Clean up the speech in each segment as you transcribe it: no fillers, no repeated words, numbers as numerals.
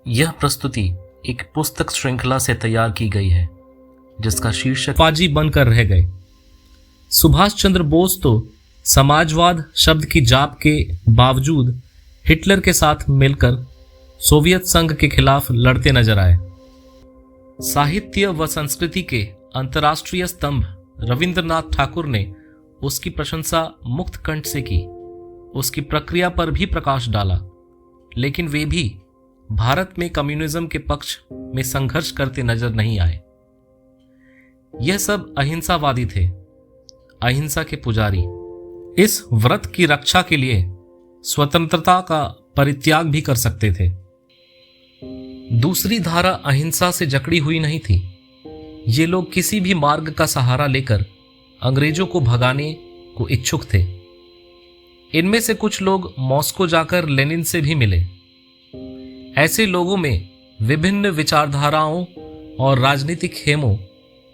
यह प्रस्तुति एक पुस्तक श्रृंखला से तैयार की गई है जिसका शीर्षक फाजी बनकर रह गए। सुभाष चंद्र बोस तो समाजवाद शब्द की जाप के बावजूद हिटलर के साथ मिलकर सोवियत संघ के खिलाफ लड़ते नजर आए। साहित्य व संस्कृति के अंतर्राष्ट्रीय स्तंभ रविंद्रनाथ ठाकुर ने उसकी प्रशंसा मुक्त कंठ से की, उसकी प्रक्रिया पर भी प्रकाश डाला, लेकिन वे भी भारत में कम्युनिज्म के पक्ष में संघर्ष करते नजर नहीं आए। यह सब अहिंसावादी थे, अहिंसा के पुजारी। इस व्रत की रक्षा के लिए स्वतंत्रता का परित्याग भी कर सकते थे। दूसरी धारा अहिंसा से जकड़ी हुई नहीं थी। ये लोग किसी भी मार्ग का सहारा लेकर अंग्रेजों को भगाने को इच्छुक थे। इनमें से कुछ लोग मॉस्को जाकर लेनिन से भी मिले। ऐसे लोगों में विभिन्न विचारधाराओं और राजनीतिक खेमों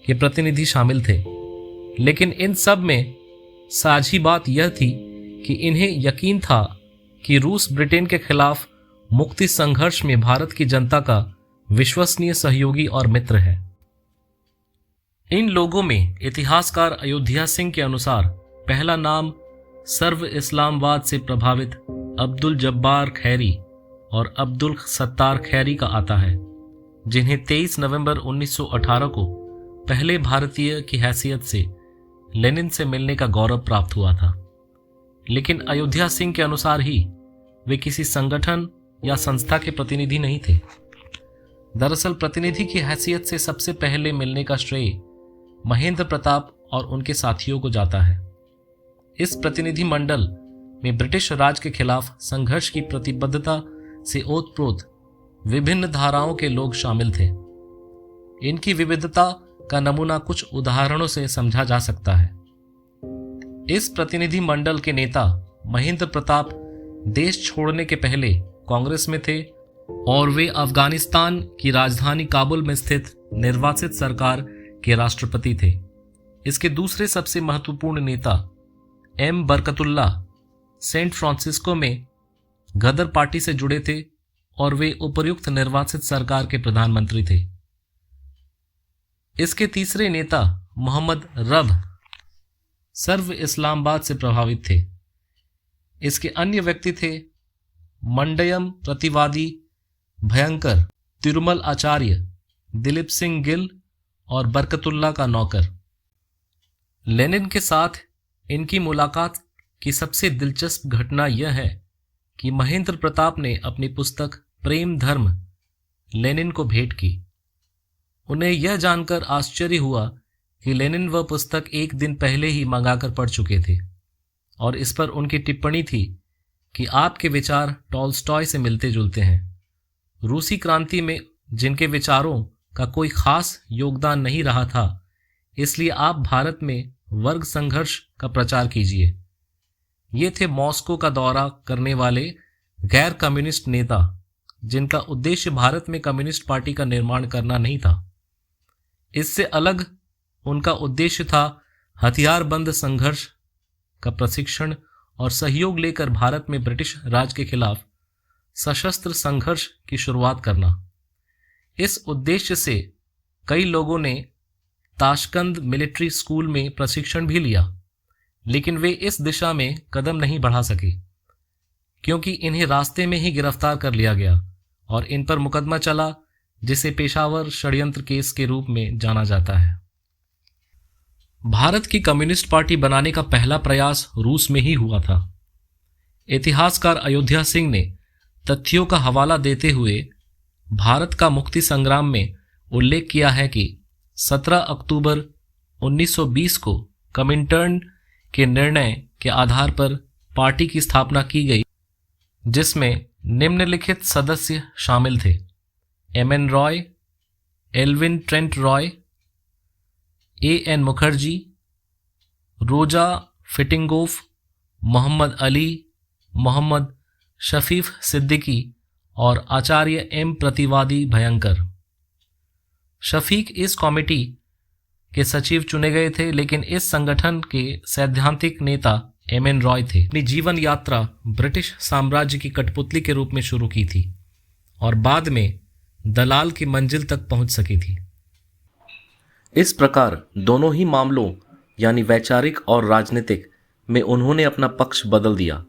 के प्रतिनिधि शामिल थे, लेकिन इन सब में साझी बात यह थी कि इन्हें यकीन था कि रूस ब्रिटेन के खिलाफ मुक्ति संघर्ष में भारत की जनता का विश्वसनीय सहयोगी और मित्र है। इन लोगों में इतिहासकार अयोध्या सिंह के अनुसार पहला नाम सर्व इस्लामवाद से प्रभावित अब्दुल जब्बार खैरी और अब्दुल सत्तार खैरी का आता है, जिन्हें 23 नवंबर 1918 को पहले भारतीय की हैसियत से लेनिन से मिलने का गौरव प्राप्त हुआ था। लेकिन अयोध्या सिंह के अनुसार ही वे किसी संगठन या संस्था के प्रतिनिधि नहीं थे। दरअसल प्रतिनिधि की हैसियत से सबसे पहले मिलने का श्रेय महेंद्र प्रताप और उनके साथियों को जाता है। इस प्रतिनिधि मंडल में ब्रिटिश राज के खिलाफ संघर्ष की प्रतिबद्धता से ओतप्रोत विभिन्न धाराओं के लोग शामिल थे। इनकी विविधता का नमूना कुछ उदाहरणों से समझा जा सकता है। इस प्रतिनिधि मंडल के नेता महेंद्र प्रताप देश छोड़ने के पहले कांग्रेस में थे और वे अफगानिस्तान की राजधानी काबुल में स्थित निर्वासित सरकार के राष्ट्रपति थे। इसके दूसरे सबसे महत्वपूर्ण नेता एम बरकतुल्ला सेंट फ्रांसिस्को में गदर पार्टी से जुड़े थे और वे उपर्युक्त निर्वासित सरकार के प्रधानमंत्री थे। इसके तीसरे नेता मोहम्मद रब सर्व इस्लामाबाद से प्रभावित थे। इसके अन्य व्यक्ति थे मंडयम प्रतिवादी भयंकर, तिरुमल आचार्य, दिलीप सिंह गिल और बरकतुल्ला का नौकर। लेनिन के साथ इनकी मुलाकात की सबसे दिलचस्प घटना यह है कि महेंद्र प्रताप ने अपनी पुस्तक प्रेम धर्म लेनिन को भेंट की। उन्हें यह जानकर आश्चर्य हुआ कि लेनिन वह पुस्तक एक दिन पहले ही मंगाकर पढ़ चुके थे और इस पर उनकी टिप्पणी थी कि आपके विचार टॉल्स्टॉय से मिलते जुलते हैं। रूसी क्रांति में जिनके विचारों का कोई खास योगदान नहीं रहा था, इसलिए आप भारत में वर्ग संघर्ष का प्रचार कीजिए। ये थे मॉस्को का दौरा करने वाले गैर कम्युनिस्ट नेता, जिनका उद्देश्य भारत में कम्युनिस्ट पार्टी का निर्माण करना नहीं था। इससे अलग उनका उद्देश्य था हथियारबंद संघर्ष का प्रशिक्षण और सहयोग लेकर भारत में ब्रिटिश राज के खिलाफ सशस्त्र संघर्ष की शुरुआत करना। इस उद्देश्य से कई लोगों ने ताशकंद मिलिट्री स्कूल में प्रशिक्षण भी लिया, लेकिन वे इस दिशा में कदम नहीं बढ़ा सके क्योंकि इन्हें रास्ते में ही गिरफ्तार कर लिया गया और इन पर मुकदमा चला, जिसे पेशावर षड्यंत्र केस के रूप में जाना जाता है। भारत की कम्युनिस्ट पार्टी बनाने का पहला प्रयास रूस में ही हुआ था। इतिहासकार अयोध्या सिंह ने तथ्यों का हवाला देते हुए भारत का मुक्ति संग्राम में उल्लेख किया है कि 17 अक्टूबर 1920 को कमिंटर्न के निर्णय के आधार पर पार्टी की स्थापना की गई, जिसमें निम्नलिखित सदस्य शामिल थे: M N. Roy, Evelyn Trent Roy, A N. Mukherjee, Rosa Fitingof, Mohammad Ali, Mohammad शफीफ Siddiqui और आचार्य एम प्रतिवादी भयंकर। शफीक इस कमेटी के सचिव चुने गए थे, लेकिन इस संगठन के सैद्धांतिक नेता एम.एन. रॉय थे। अपनी जीवन यात्रा ब्रिटिश साम्राज्य की कठपुतली के रूप में शुरू की थी और बाद में दलाल की मंजिल तक पहुंच सकी थी। इस प्रकार दोनों ही मामलों यानी वैचारिक और राजनीतिक में उन्होंने अपना पक्ष बदल दिया,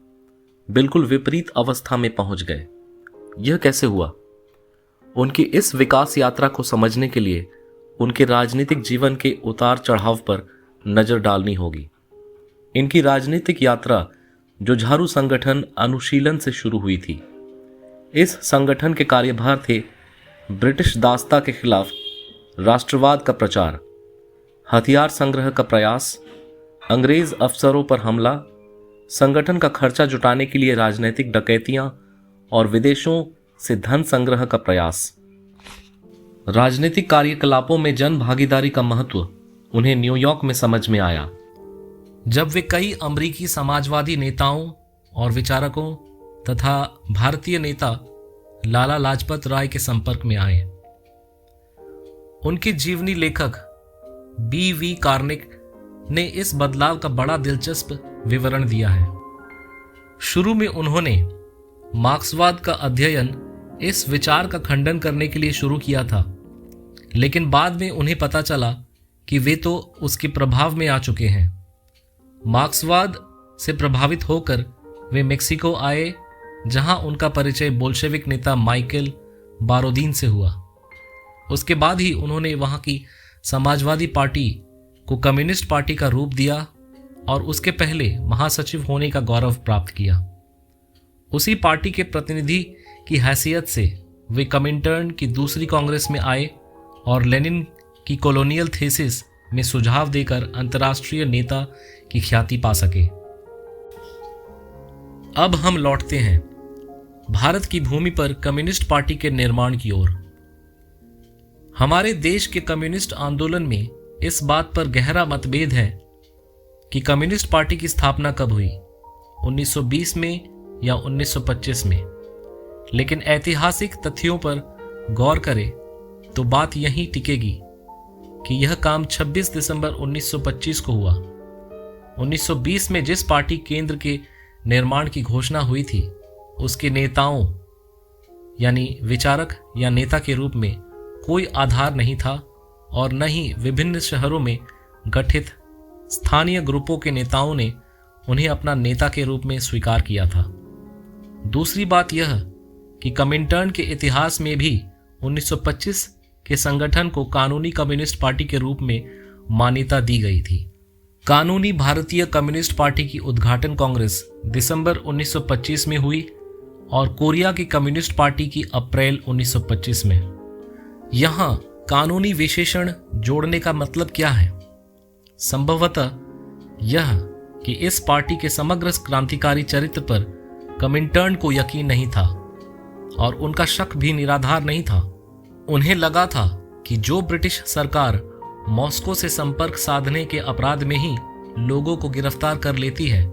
बिल्कुल विपरीत अवस्था में पहुंच गए। यह कैसे हुआ? उनकी इस विकास यात्रा को समझने के लिए उनके राजनीतिक जीवन के उतार चढ़ाव पर नजर डालनी होगी। इनकी राजनीतिक यात्रा जुझारू संगठन अनुशीलन से शुरू हुई थी। इस संगठन के कार्यभार थे ब्रिटिश दासता के खिलाफ राष्ट्रवाद का प्रचार, हथियार संग्रह का प्रयास, अंग्रेज अफसरों पर हमला, संगठन का खर्चा जुटाने के लिए राजनीतिक डकैतियां और विदेशों से धन संग्रह का प्रयास। राजनीतिक कार्यकलापों में जन भागीदारी का महत्व उन्हें न्यूयॉर्क में समझ में आया, जब वे कई अमेरिकी समाजवादी नेताओं और विचारकों तथा भारतीय नेता लाला लाजपत राय के संपर्क में आए। उनके जीवनी लेखक B.V. कार्निक ने इस बदलाव का बड़ा दिलचस्प विवरण दिया है। शुरू में उन्होंने मार्क्सवाद का अध्ययन इस विचार का खंडन करने के लिए शुरू किया था, लेकिन बाद में उन्हें पता चला कि वे तो उसके प्रभाव में आ चुके हैं। मार्क्सवाद से प्रभावित होकर वे मेक्सिको आए, जहां उनका परिचय बोल्शेविक नेता माइकल बारोदीन से हुआ। उसके बाद ही उन्होंने वहां की समाजवादी पार्टी को कम्युनिस्ट पार्टी का रूप दिया और उसके पहले महासचिव होने का गौरव प्राप्त किया। उसी पार्टी के प्रतिनिधि की हैसियत से वे कमिंटर्न की दूसरी कांग्रेस में आए और लेनिन की कॉलोनियल थीसिस में सुझाव देकर अंतर्राष्ट्रीय नेता की ख्याति पा सके। अब हम लौटते हैं भारत की भूमि पर कम्युनिस्ट पार्टी के निर्माण की ओर। हमारे देश के कम्युनिस्ट आंदोलन में इस बात पर गहरा मतभेद है कि कम्युनिस्ट पार्टी की स्थापना कब हुई, 1920 में या 1925 में। लेकिन ऐतिहासिक तथ्यों पर गौर करें तो बात यहीं टिकेगी कि यह काम 26 दिसंबर 1925 को हुआ। 1920 में जिस पार्टी केंद्र के निर्माण की घोषणा हुई थी, उसके नेताओं यानी विचारक या नेता के रूप में कोई आधार नहीं था और न ही विभिन्न शहरों में गठित स्थानीय ग्रुपों के नेताओं ने उन्हें अपना नेता के रूप में स्वीकार किया था। दूसरी बात यह कि कमिंटर्न के इतिहास में भी 1925 के संगठन को कानूनी कम्युनिस्ट पार्टी के रूप में मान्यता दी गई थी। कानूनी भारतीय कम्युनिस्ट पार्टी की उद्घाटन कांग्रेस दिसंबर 1925 में हुई और कोरिया की कम्युनिस्ट पार्टी की अप्रैल 1925 में। यहां कानूनी विशेषण जोड़ने का मतलब क्या है? संभवतः यह कि इस पार्टी के समग्र क्रांतिकारी चरित्र पर कमिंटर्न को यकीन नहीं था और उनका शक भी निराधार नहीं था। उन्हें लगा था कि जो ब्रिटिश सरकार मॉस्को से संपर्क साधने के अपराध में ही लोगों को गिरफ्तार कर लेती है,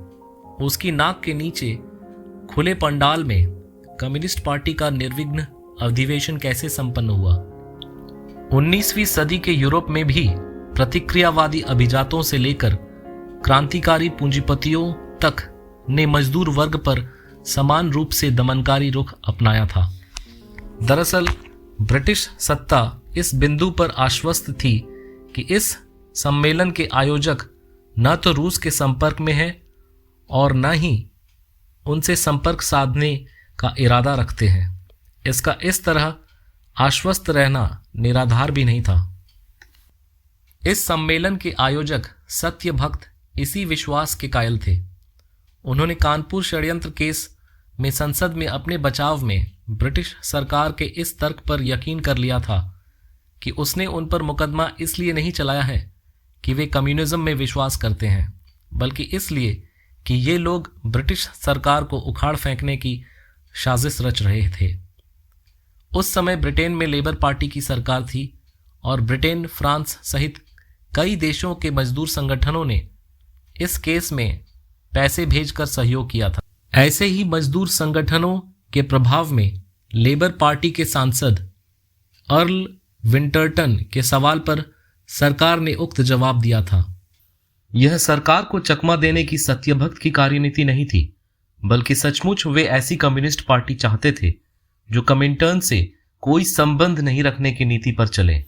उसकी नाक के नीचे खुले पंडाल में कम्युनिस्ट पार्टी का निर्विघ्न अधिवेशन कैसे संपन्न हुआ। 19वीं सदी के यूरोप में भी प्रतिक्रियावादी अभिजातों से लेकर क्रांतिकारी पूंजीपतियों तक ने मजदूर वर्ग पर समान रूप से दमनकारी रुख अपनाया था। दरअसल ब्रिटिश सत्ता इस बिंदु पर आश्वस्त थी कि इस सम्मेलन के आयोजक न तो रूस के संपर्क में है और न ही उनसे संपर्क साधने का इरादा रखते हैं। इसका इस तरह आश्वस्त रहना निराधार भी नहीं था। इस सम्मेलन के आयोजक सत्य भक्त इसी विश्वास के कायल थे। उन्होंने कानपुर षड्यंत्र केस में संसद में अपने बचाव में ब्रिटिश सरकार के इस तर्क पर यकीन कर लिया था कि उसने उन पर मुकदमा इसलिए नहीं चलाया है कि वे कम्युनिज्म में विश्वास करते हैं, बल्कि इसलिए कि ये लोग ब्रिटिश सरकार को उखाड़ फेंकने की साजिश रच रहे थे। उस समय ब्रिटेन में लेबर पार्टी की सरकार थी और ब्रिटेन, फ्रांस सहित कई देशों के मजदूर संगठनों ने इस केस में पैसे भेजकर सहयोग किया था। ऐसे ही मजदूर संगठनों के प्रभाव में लेबर पार्टी के सांसद अर्ल विंटरटन के सवाल पर सरकार ने उक्त जवाब दिया था। यह सरकार को चकमा देने की सत्यभक्त की कार्यनीति नहीं थी, बल्कि सचमुच वे ऐसी कम्युनिस्ट पार्टी चाहते थे जो कमिंटर्न से कोई संबंध नहीं रखने की नीति पर चले।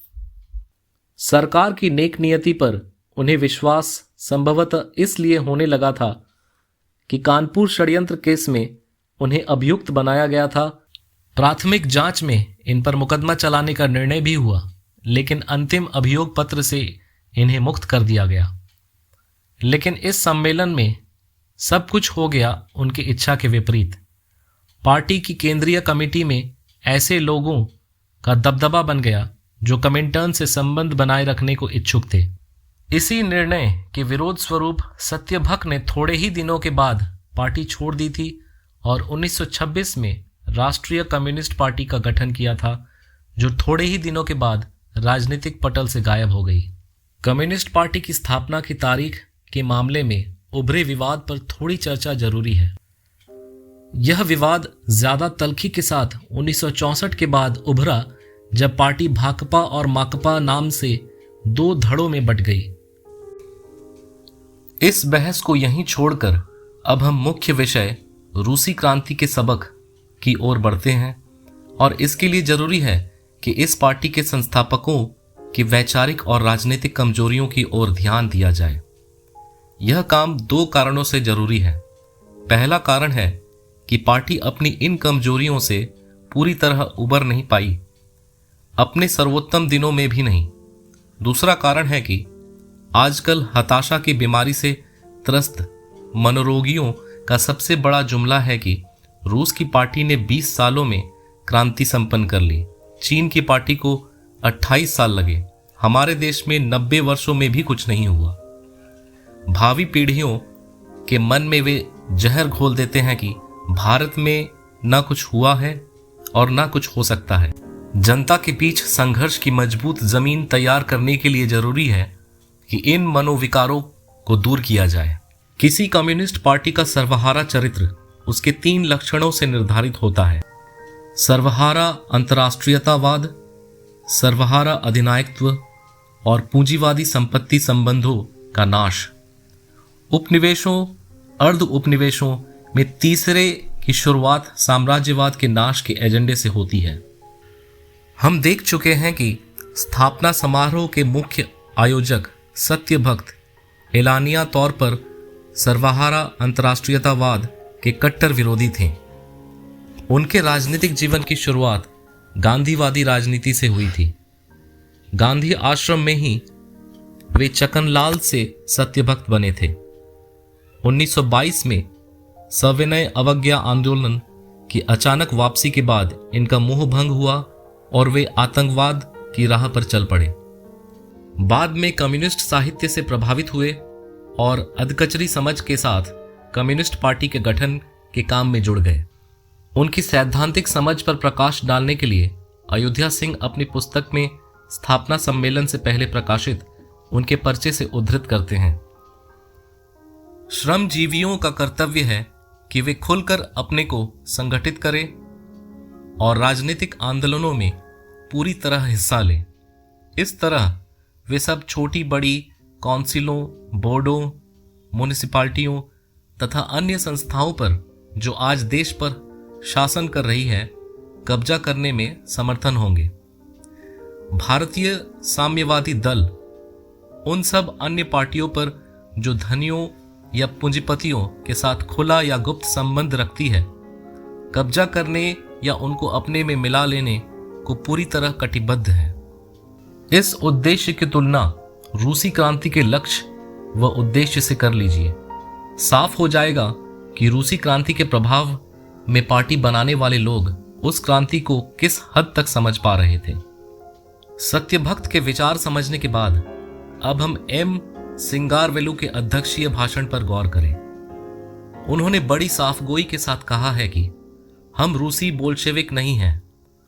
सरकार की नेक नियति पर उन्हें विश्वास संभवतः इसलिए होने लगा था कि कानपुर षड्यंत्र केस में उन्हें अभियुक्त बनाया गया था। प्राथमिक जांच में इन पर मुकदमा चलाने का निर्णय भी हुआ, लेकिन अंतिम अभियोग पत्र से इन्हें मुक्त कर दिया गया। लेकिन इस सम्मेलन में सब कुछ हो गया उनकी इच्छा के विपरीत। पार्टी की केंद्रीय कमेटी में ऐसे लोगों का दबदबा बन गया जो कमिंटर्न से संबंध बनाए रखने को इच्छुक थे। इसी निर्णय के विरोध स्वरूप सत्यभक्त ने थोड़े ही दिनों के बाद पार्टी छोड़ दी थी और 1926 में राष्ट्रीय कम्युनिस्ट पार्टी का गठन किया था, जो थोड़े ही दिनों के बाद राजनीतिक पटल से गायब हो गई। कम्युनिस्ट पार्टी की स्थापना की तारीख के मामले में उभरे विवाद पर थोड़ी चर्चा जरूरी है। यह विवाद ज्यादा तल्खी के साथ 1964 के बाद उभरा, जब पार्टी भाकपा और माकपा नाम से दो धड़ों में बंट गई। इस बहस को यहीं छोड़कर अब हम मुख्य विषय रूसी क्रांति के सबक की ओर बढ़ते हैं, और इसके लिए जरूरी है कि इस पार्टी के संस्थापकों की वैचारिक और राजनीतिक कमजोरियों की ओर ध्यान दिया जाए। यह काम दो कारणों से जरूरी है। पहला कारण है कि पार्टी अपनी इन कमजोरियों से पूरी तरह उबर नहीं पाई, अपने सर्वोत्तम दिनों में भी नहीं। दूसरा कारण है कि आजकल हताशा की बीमारी से त्रस्त मनोरोगियों का सबसे बड़ा जुमला है कि रूस की पार्टी ने 20 सालों में क्रांति संपन्न कर ली, चीन की पार्टी को 28 साल लगे, हमारे देश में 90 वर्षों में भी कुछ नहीं हुआ। भावी पीढ़ियों के मन में वे जहर घोल देते हैं कि भारत में न कुछ हुआ है और न कुछ हो सकता है। जनता के बीच संघर्ष की मजबूत जमीन तैयार करने के लिए जरूरी है कि इन मनोविकारों को दूर किया जाए। किसी कम्युनिस्ट पार्टी का सर्वहारा चरित्र उसके 3 लक्षणों से निर्धारित होता है: सर्वहारा अंतर्राष्ट्रीयतावाद, सर्वहारा अधिनायकत्व और पूंजीवादी संपत्ति संबंधों का नाश। उपनिवेशों, अर्ध उपनिवेशों में तीसरे की शुरुआत साम्राज्यवाद के नाश के एजेंडे से होती है। हम देख चुके हैं कि स्थापना समारोह के मुख्य आयोजक सत्यभक्त एलानिया तौर पर सर्वहारा अंतर्राष्ट्रीयतावाद के कट्टर विरोधी थे। उनके राजनीतिक जीवन की शुरुआत गांधीवादी राजनीति से हुई थी। गांधी आश्रम में ही वे चकनलाल से सत्यभक्त बने थे। 1922 में सविनय अवज्ञा आंदोलन की अचानक वापसी के बाद इनका मोह भंग हुआ और वे आतंकवाद की राह पर चल पड़े। बाद में कम्युनिस्ट साहित्य से प्रभावित हुए और अधकचरी समझ के साथ कम्युनिस्ट पार्टी के गठन के काम में जुड़ गए। उनकी सैद्धांतिक समझ पर प्रकाश डालने के लिए अयोध्या सिंह अपनी पुस्तक में स्थापना सम्मेलन से पहले प्रकाशित उनके पर्चे से उद्धृत करते हैं: श्रमजीवियों का कर्तव्य है कि वे खुलकर अपने को संगठित करें और राजनीतिक आंदोलनों में पूरी तरह हिस्सा लें। इस तरह वे सब छोटी बड़ी काउंसिलों, बोर्डों, म्युनिसिपैलिटियों तथा अन्य संस्थाओं पर जो आज देश पर शासन कर रही है, कब्जा करने में समर्थन होंगे। भारतीय साम्यवादी दल उन सब अन्य पार्टियों पर जो धनियों या पूंजीपतियों के साथ खुला या गुप्त संबंध रखती है, कब्जा करने या उनको अपने में मिला लेने को पूरी तरह कटिबद्ध है। इस उद्देश्य की तुलना रूसी क्रांति के लक्ष्य व उद्देश्य से कर लीजिए। साफ हो जाएगा कि रूसी क्रांति के प्रभाव में पार्टी बनाने वाले लोग उस क्रांति को किस हद तक समझ पा रहे थे। सत्यभक्त के विचार समझने के बाद अब हम एम सिंगारवेलु के अध्यक्षीय भाषण पर गौर करें। उन्होंने बड़ी साफगोई के साथ कहा है कि हम रूसी बोल्शेविक नहीं हैं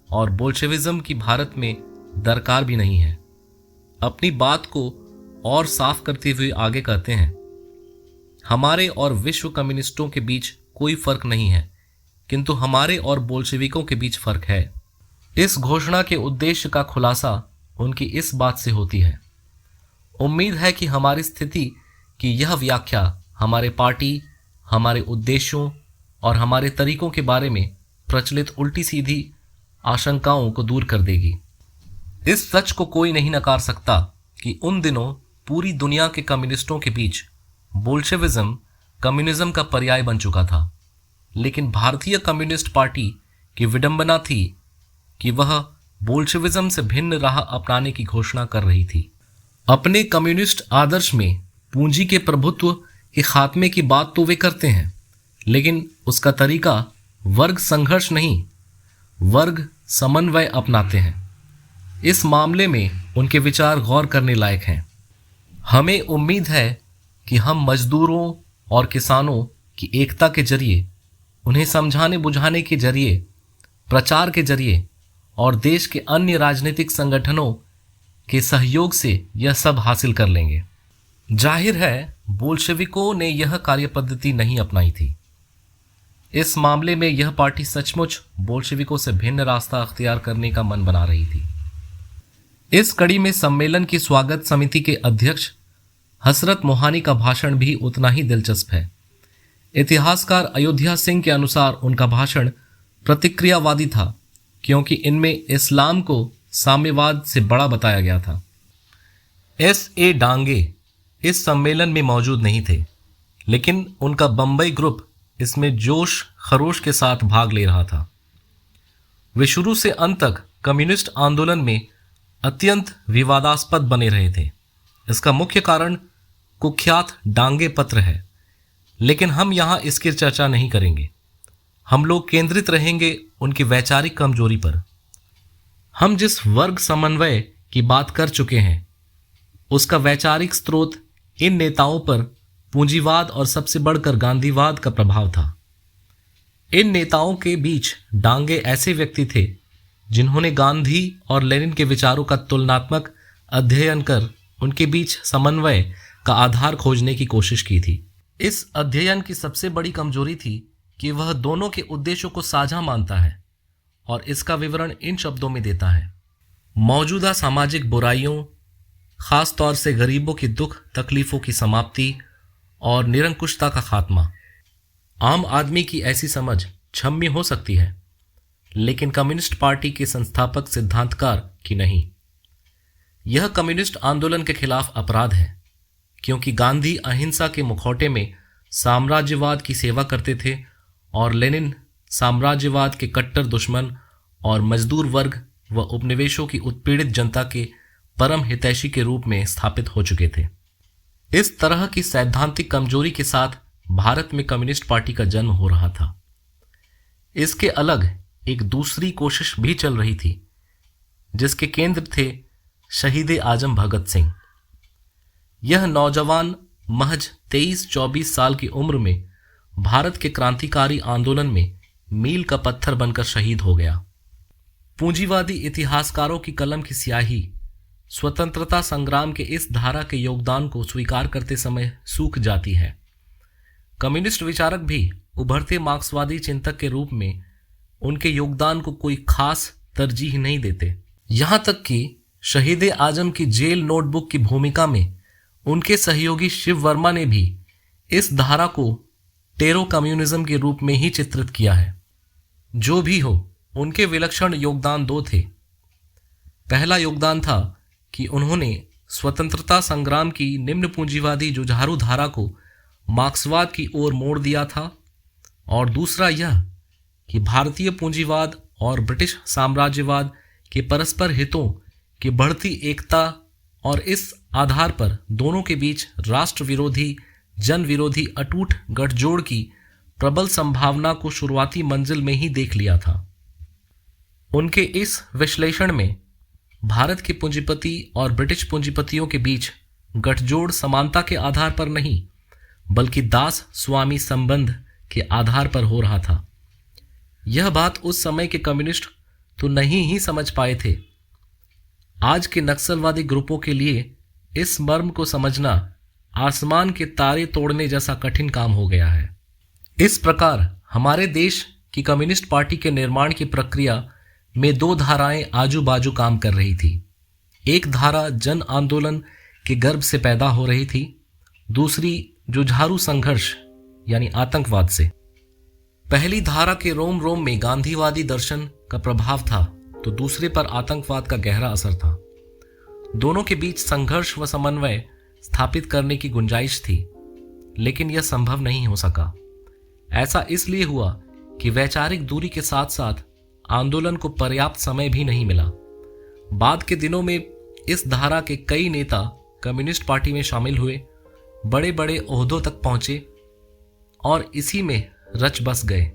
और बोल्शेविज्म की भारत में दरकार भी नहीं है। अपनी बात को और साफ करते हुए आगे कहते हैं, हमारे और विश्व कम्युनिस्टों के बीच कोई फर्क नहीं है, किंतु हमारे और बोल्शेविकों के बीच फर्क है। इस घोषणा के उद्देश्य का खुलासा उनकी इस बात से होती है। उम्मीद है कि हमारी स्थिति की यह व्याख्या हमारे पार्टी, हमारे उद्देश्यों और हमारे तरीकों के बारे में प्रचलित उल्टी सीधी आशंकाओं को दूर कर देगी। इस सच को कोई नहीं नकार सकता कि उन दिनों पूरी दुनिया के कम्युनिस्टों के बीच बोल्शेविज्म कम्युनिज्म का पर्याय बन चुका था। लेकिन भारतीय कम्युनिस्ट पार्टी की विडंबना थी कि वह बोल्शेविज्म से भिन्न राह अपनाने की घोषणा कर रही थी। अपने कम्युनिस्ट आदर्श में पूंजी के प्रभुत्व के खात्मे की बात तो वे करते हैं, लेकिन उसका तरीका वर्ग संघर्ष नहीं, वर्ग समन्वय अपनाते हैं। इस मामले में उनके विचार गौर करने लायक हैं। हमें उम्मीद है कि हम मजदूरों और किसानों की एकता के जरिए, उन्हें समझाने बुझाने के जरिए, प्रचार के जरिए और देश के अन्य राजनीतिक संगठनों के सहयोग से यह सब हासिल कर लेंगे। जाहिर है बोल्शेविकों ने यह कार्यपद्धति नहीं अपनाई थी। इस मामले में यह पार्टी सचमुच बोल्शेविकों से भिन्न रास्ता अख्तियार करने का मन बना रही थी। इस कड़ी में सम्मेलन की स्वागत समिति के अध्यक्ष हसरत मोहानी का भाषण भी उतना ही दिलचस्प है। इतिहासकार अयोध्या सिंह के अनुसार उनका भाषण प्रतिक्रियावादी था, क्योंकि इनमें इस्लाम को साम्यवाद से बड़ा बताया गया था। S.A. डांगे इस सम्मेलन में मौजूद नहीं थे, लेकिन उनका बम्बई ग्रुप इसमें जोश खरोश के साथ भाग ले रहा था। वे शुरू से अंत तक कम्युनिस्ट आंदोलन में अत्यंत विवादास्पद बने रहे थे। इसका मुख्य कारण कुख्यात डांगे पत्र है, लेकिन हम यहाँ इसकी चर्चा नहीं करेंगे। हम लोग केंद्रित रहेंगे उनकी वैचारिक कमजोरी पर। हम जिस वर्ग समन्वय की बात कर चुके हैं, उसका वैचारिक स्रोत इन नेताओं पर पूंजीवाद और सबसे बढ़कर गांधीवाद का प्रभाव था। इन नेताओं के बीच डांगे ऐसे व्यक्ति थे जिन्होंने गांधी और लेनिन के विचारों का तुलनात्मक अध्ययन कर उनके बीच समन्वय का आधार खोजने की कोशिश की थी। इस अध्ययन की सबसे बड़ी कमजोरी थी कि वह दोनों के उद्देश्यों को साझा मानता है और इसका विवरण इन शब्दों में देता है: मौजूदा सामाजिक बुराइयों, खास तौर से गरीबों की दुख तकलीफों की समाप्ति और निरंकुशता का खात्मा। आम आदमी की ऐसी समझ क्षम्य हो सकती है, लेकिन कम्युनिस्ट पार्टी के संस्थापक सिद्धांतकार की नहीं। यह कम्युनिस्ट आंदोलन के खिलाफ अपराध है, क्योंकि गांधी अहिंसा के मुखौटे में साम्राज्यवाद की सेवा करते थे और लेनिन साम्राज्यवाद के कट्टर दुश्मन और मजदूर वर्ग व उपनिवेशों की उत्पीड़ित जनता के परम हितैषी के रूप में स्थापित हो चुके थे। इस तरह की सैद्धांतिक कमजोरी के साथ भारत में कम्युनिस्ट पार्टी का जन्म हो रहा था। इसके अलग एक दूसरी कोशिश भी चल रही थी, जिसके केंद्र थे शहीद आजम भगत सिंह। यह नौजवान महज 23-24 साल की उम्र में भारत के क्रांतिकारी आंदोलन में मील का पत्थर बनकर शहीद हो गया। पूंजीवादी इतिहासकारों की कलम की स्याही स्वतंत्रता संग्राम के इस धारा के योगदान को स्वीकार करते समय सूख जाती है। कम्युनिस्ट विचारक भी उभरते मार्क्सवादी चिंतक के रूप में उनके योगदान को कोई खास तरजीह नहीं देते। यहां तक कि शहीद आजम की जेल नोटबुक की भूमिका में उनके सहयोगी शिव वर्मा ने भी इस धारा को टेरो कम्युनिज्म के रूप में ही चित्रित किया है। जो भी हो, उनके विलक्षण योगदान दो थे। पहला योगदान था कि उन्होंने स्वतंत्रता संग्राम की निम्न पूंजीवादी जुझारू धारा को मार्क्सवाद की ओर मोड़ दिया था, और दूसरा यह कि भारतीय पूंजीवाद और ब्रिटिश साम्राज्यवाद के परस्पर हितों की बढ़ती एकता और इस आधार पर दोनों के बीच राष्ट्र विरोधी जन विरोधी अटूट गठजोड़ की प्रबल संभावना को शुरुआती मंजिल में ही देख लिया था। उनके इस विश्लेषण में भारत के पूंजीपति और ब्रिटिश पूंजीपतियों के बीच गठजोड़ समानता के आधार पर नहीं, बल्कि दास स्वामी संबंध के आधार पर हो रहा था। यह बात उस समय के कम्युनिस्ट तो नहीं ही समझ पाए थे। आज के नक्सलवादी ग्रुपों के लिए इस मर्म को समझना आसमान के तारे तोड़ने जैसा कठिन काम हो गया है। इस प्रकार हमारे देश की कम्युनिस्ट पार्टी के निर्माण की प्रक्रिया में दो धाराएं आजू बाजू काम कर रही थी। एक धारा जन आंदोलन के गर्भ से पैदा हो रही थी, दूसरी जुझारू संघर्ष यानी आतंकवाद से। पहली धारा के रोम रोम में गांधीवादी दर्शन का प्रभाव था तो दूसरे पर आतंकवाद का गहरा असर था। दोनों के बीच संघर्ष व समन्वय स्थापित करने की गुंजाइश थी, लेकिन यह संभव नहीं हो सका। ऐसा इसलिए हुआ कि वैचारिक दूरी के साथ साथ आंदोलन को पर्याप्त समय भी नहीं मिला। बाद के दिनों में इस धारा के कई नेता कम्युनिस्ट पार्टी में शामिल हुए, बड़े बड़े ओहदों तक पहुंचे और इसी में रच बस गए।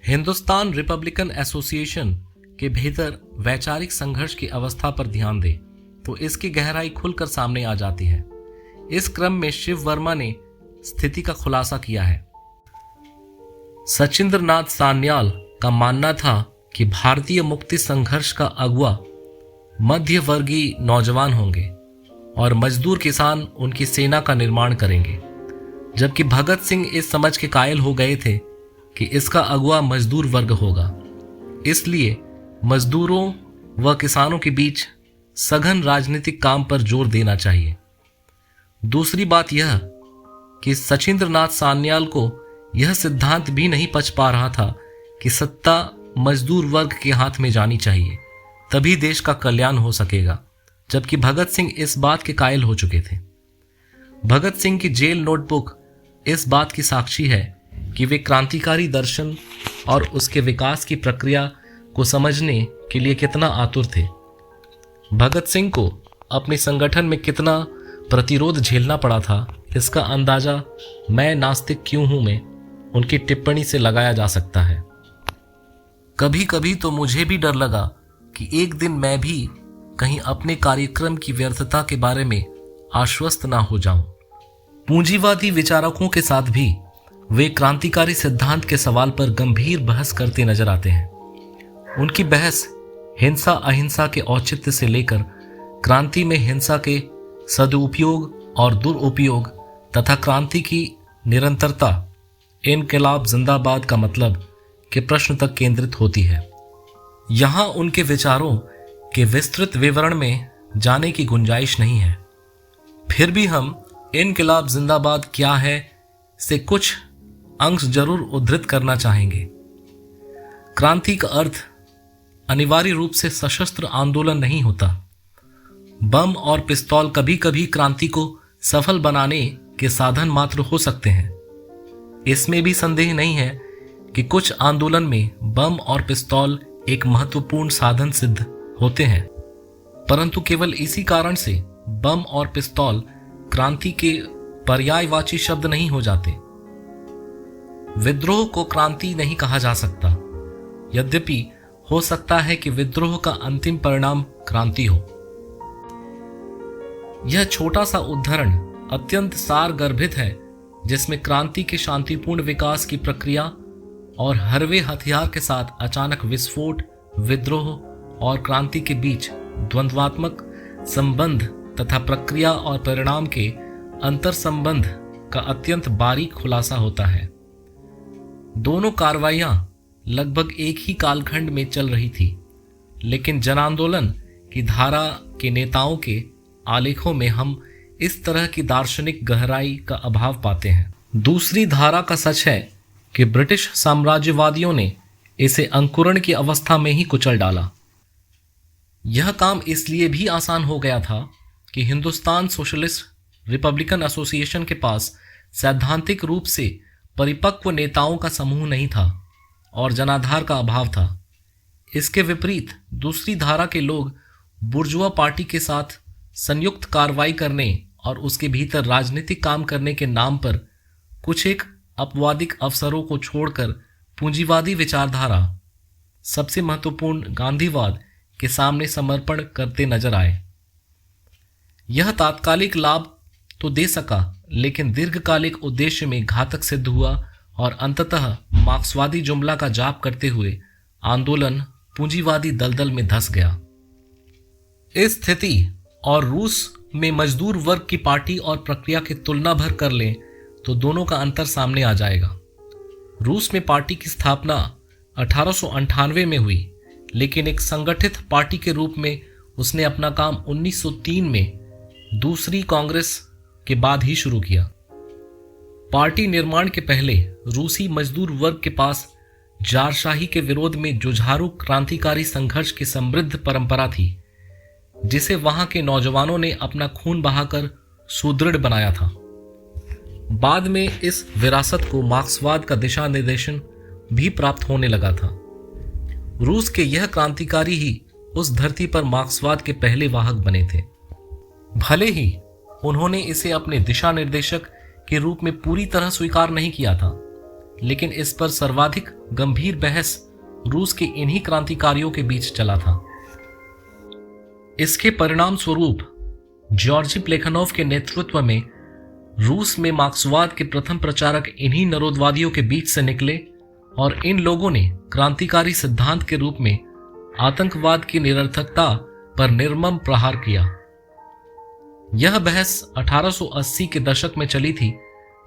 हिंदुस्तान रिपब्लिकन एसोसिएशन के भीतर वैचारिक संघर्ष की अवस्था पर ध्यान दे तो इसकी गहराई खुलकर सामने आ जाती है। इस क्रम में शिव वर्मा ने स्थिति का खुलासा किया है। सचिंद्र नाथ सान्याल का मानना था कि भारतीय मुक्ति संघर्ष का अगुवा मध्य वर्गीय नौजवान होंगे और मजदूर किसान उनकी सेना का निर्माण करेंगे, जबकि भगत सिंह इस समझ के कायल हो गए थे कि इसका अगुवा मजदूर वर्ग होगा। इसलिए मजदूरों व किसानों के बीच सघन राजनीतिक काम पर जोर देना चाहिए। दूसरी बात यह कि सचिंद्र नाथ सान्याल को यह सिद्धांत भी नहीं पच पा रहा था कि सत्ता मजदूर वर्ग के हाथ में जानी चाहिए, तभी देश का कल्याण हो सकेगा, जबकि भगत सिंह इस बात के कायल हो चुके थे। भगत सिंह की जेल नोटबुक इस बात की साक्षी है कि वे क्रांतिकारी दर्शन और उसके विकास की प्रक्रिया को समझने के लिए कितना आतुर थे। भगत सिंह को अपने संगठन में कितना प्रतिरोध झेलना पड़ा था, इसका अंदाजा मैं नास्तिक क्यों हूं में उनकी टिप्पणी से लगाया जा सकता है। कभी कभी तो मुझे भी डर लगा कि एक दिन मैं भी कहीं अपने कार्यक्रम की व्यर्थता के बारे में आश्वस्त ना हो जाऊं। पूंजीवादी विचारकों के साथ भी वे क्रांतिकारी सिद्धांत के सवाल पर गंभीर बहस करते नजर आते हैं। उनकी बहस हिंसा अहिंसा के औचित्य से लेकर क्रांति में हिंसा के सदुपयोग और दुरुपयोग तथा क्रांति की निरंतरता, इनकलाब जिंदाबाद का मतलब के प्रश्न तक केंद्रित होती है। यहां उनके विचारों के विस्तृत विवरण में जाने की गुंजाइश नहीं है। फिर भी हम इनकलाब जिंदाबाद क्या है से कुछ अंश जरूर उद्धृत करना चाहेंगे। क्रांति का अर्थ अनिवार्य रूप से सशस्त्र आंदोलन नहीं होता। बम और पिस्तौल कभी कभी क्रांति को सफल बनाने के साधन मात्र हो सकते हैं। इसमें भी संदेह नहीं है कि कुछ आंदोलन में बम और पिस्तौल एक महत्वपूर्ण साधन सिद्ध होते हैं, परंतु केवल इसी कारण से बम और पिस्तौल क्रांति के पर्यायवाची शब्द नहीं हो जाते। विद्रोह को क्रांति नहीं कहा जा सकता, यद्यपि हो सकता है कि विद्रोह का अंतिम परिणाम क्रांति हो। यह छोटा सा उदाहरण अत्यंत सारगर्भित है, जिसमें क्रांति के शांतिपूर्ण विकास की प्रक्रिया और हरवे हथियार के साथ अचानक विस्फोट, विद्रोह और क्रांति के बीच द्वंद्वात्मक संबंध तथा प्रक्रिया और परिणाम के अंतर संबंध का अत्यंत बारीक खुलासा होता है। दोनों कार्रवाइयां लगभग एक ही कालखंड में चल रही थी, लेकिन जनांदोलन की धारा के नेताओं के आलेखों में हम इस तरह की दार्शनिक गहराई का अभाव पाते हैं। दूसरी धारा का सच है कि ब्रिटिश साम्राज्यवादियों ने इसे अंकुरण की अवस्था में ही कुचल डाला। यह काम इसलिए भी आसान हो गया था कि हिंदुस्तान सोशलिस्ट रिपब्लिकन एसोसिएशन के पास सैद्धांतिक रूप से परिपक्व नेताओं का समूह नहीं था और जनाधार का अभाव था। इसके विपरीत दूसरी धारा के लोग बुर्जुआ पार्टी के साथ संयुक्त कार्रवाई करने और उसके भीतर राजनीतिक काम करने के नाम पर कुछ एक अपवादिक अवसरों को छोड़कर पूंजीवादी विचारधारा, सबसे महत्वपूर्ण गांधीवाद के सामने समर्पण करते नजर आए। यह तात्कालिक लाभ तो दे सका, लेकिन दीर्घकालिक उद्देश्य में घातक सिद्ध हुआ और अंततः मार्क्सवादी जुमला का जाप करते हुए आंदोलन पूंजीवादी दलदल में धंस गया। इस स्थिति और रूस में मजदूर वर्ग की पार्टी और प्रक्रिया की तुलना भर कर लें तो दोनों का अंतर सामने आ जाएगा। रूस में पार्टी की स्थापना 1898 में हुई, लेकिन एक संगठित पार्टी के रूप में उसने अपना काम 1903 में दूसरी कांग्रेस के बाद ही शुरू किया। पार्टी निर्माण के पहले रूसी मजदूर वर्ग के पास जारशाही के विरोध में जुझारू क्रांतिकारी संघर्ष की समृद्ध परंपरा थी, जिसे वहां के नौजवानों ने अपना खून बहाकर सुदृढ़ बनाया था। बाद में इस विरासत को मार्क्सवाद का दिशा निर्देशन भी प्राप्त होने लगा था। रूस के यह क्रांतिकारी ही उस धरती पर मार्क्सवाद के पहले वाहक बने थे। भले ही उन्होंने इसे अपने दिशा निर्देशक के रूप में पूरी तरह स्वीकार नहीं किया था, लेकिन इस पर सर्वाधिक गंभीर बहस रूस के इन्हीं क्रांतिकारियों के बीच चला था। इसके परिणाम स्वरूप जॉर्जी प्लेखनोव के नेतृत्व में रूस में मार्क्सवाद के प्रथम प्रचारक इन्हीं नरोदवादियों के बीच से निकले और इन लोगों ने क्रांतिकारी सिद्धांत के रूप में आतंकवाद की निरर्थकता पर निर्मम प्रहार किया। यह बहस 1880 के दशक में चली थी,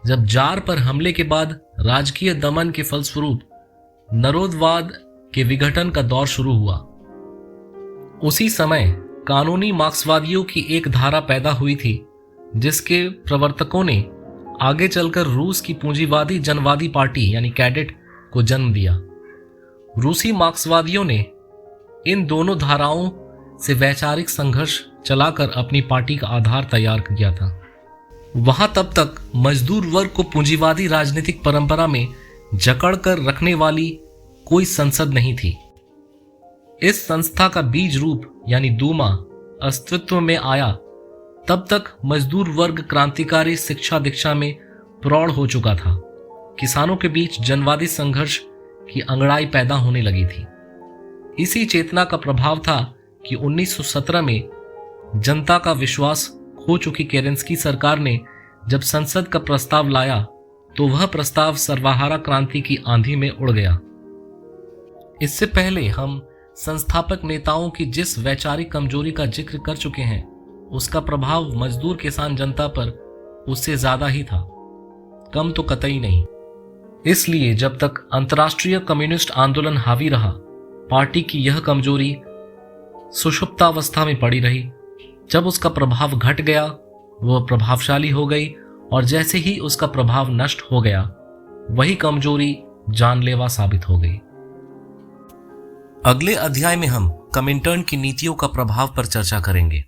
जब जार पर हमले के बाद राजकीय दमन के फलस्वरूप नरोदवाद के विघटन का दौर शुरू हुआ। उसी समय कानूनी मार्क्सवादियों की एक धारा पैदा हुई थी, जिसके प्रवर्तकों ने आगे चलकर रूस की पूंजीवादी जनवादी पार्टी यानी कैडेट को जन्म दिया। रूसी मार्क्सवादियों ने इन दोनों धाराओं से वैचारिक संघर्ष चलाकर अपनी पार्टी का आधार तैयार किया था। वहां तब तक मजदूर वर्ग को पूंजीवादी राजनीतिक परंपरा में जकड़ कर रखने वाली कोई संसद नहीं थी। इस संस्था का बीज रूप यानी दूमा अस्तित्व में आया तब तक मजदूर वर्ग क्रांतिकारी शिक्षा दीक्षा में प्रौढ़ हो चुका था। किसानों के बीच जनवादी संघर्ष की अंगड़ाई पैदा होने लगी थी। इसी चेतना का प्रभाव था कि 1917 में जनता का विश्वास खो चुकी केरेंस्की सरकार ने जब संसद का प्रस्ताव लाया तो वह प्रस्ताव सर्वहारा क्रांति की आंधी में उड़ गया। इससे पहले हम संस्थापक नेताओं की जिस वैचारिक कमजोरी का जिक्र कर चुके हैं, उसका प्रभाव मजदूर किसान जनता पर उससे ज्यादा ही था, कम तो कतई नहीं। इसलिए जब तक अंतर्राष्ट्रीय कम्युनिस्ट आंदोलन हावी रहा, पार्टी की यह कमजोरी सुषुप्तावस्था में पड़ी रही। जब उसका प्रभाव घट गया, वह प्रभावशाली हो गई और जैसे ही उसका प्रभाव नष्ट हो गया, वही कमजोरी जानलेवा साबित हो गई। अगले अध्याय में हम कमिंटर्न की नीतियों का प्रभाव पर चर्चा करेंगे।